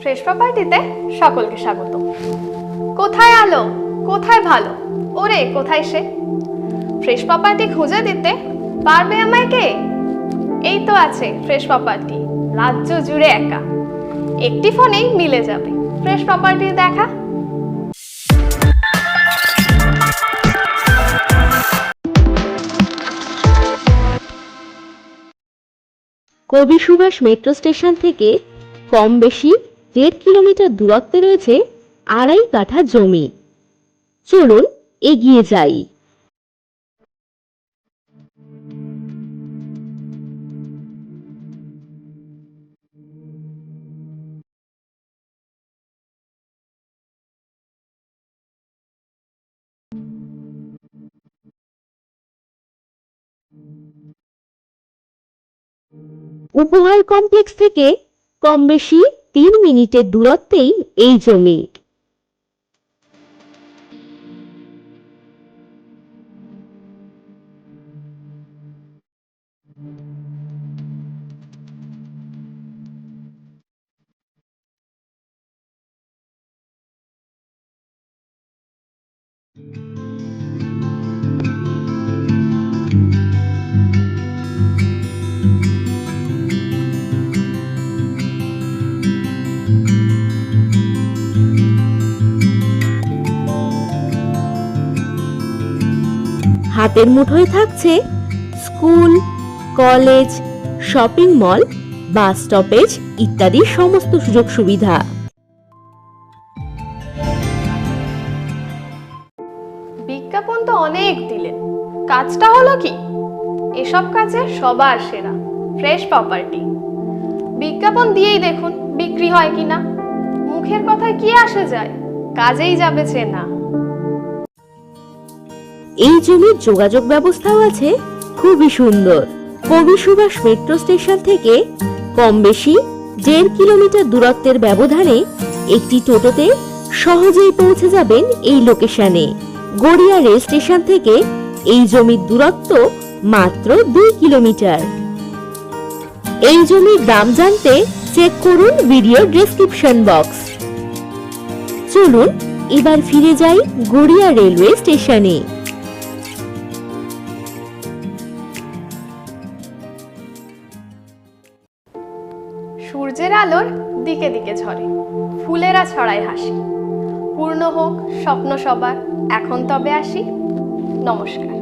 Fresh প্রপার্টিতে সকলকে স্বাগত। কোথায় আলো, কোথায় ভালো, ওরে কোথায় সে? ফ্রেশ প্রপার্টি খুঁজে দিতে পারবে আমায় কে? এই তো আছে ফ্রেশ প্রপার্টি, রাজ্য জুড়ে একা। একটি ফোনেই মিলে যাবে ফ্রেশ প্রপার্টির দেখা। কবি সুভাষ মেট্রো স্টেশন থেকে কম বেশি 1.5 কিলোমিটার দূরত্বে রয়েছে 2.5 কাঠা জমি। চলুন এগিয়ে যাই। উপহার কমপ্লেক্স থেকে কম বেশি 3 মিনিটের দূরত্বেই এই জমি। হাতের মুঠোয় থাকছে school, college, shopping mall, bus stoppage ইত্যাদি সমস্ত সুযোগ সুবিধা। বিজ্ঞাপন তো অনেক দিলেন, কাজটা হলো কি? এসব কাজে সবার সেরা ফ্রেশ প্রপার্টি। বিজ্ঞাপন দিয়েই দেখুন বিক্রি হয় কিনা। মুখের কথায় কি আসে যায়, কাজেই যাবে চেনা। এই জমির যোগাযোগ ব্যবস্থাও আছে খুবই সুন্দর। কবি সুভাষ মেট্রো স্টেশন থেকে কম বেশি 1.5 কিলোমিটার দূরত্বের ব্যবধানে একটি টোটোতে সহজেই পৌঁছে যাবেন এই লোকেশনে। গড়িয়া রেল স্টেশন থেকে এই জমির দূরত্ব মাত্র 2 কিলোমিটার। এই জমির দাম জানতে চেক করুন ভিডিও ডেসক্রিপশন বক্স। চলুন এবার ফিরে যাই গড়িয়া রেলওয়ে স্টেশনে। সূর্যের আলোর দিকে দিকে ঝরে, ফুলেরা ছড়ায় হাসি। পূর্ণ হোক স্বপ্ন সবার, এখন তবে আসি। নমস্কার।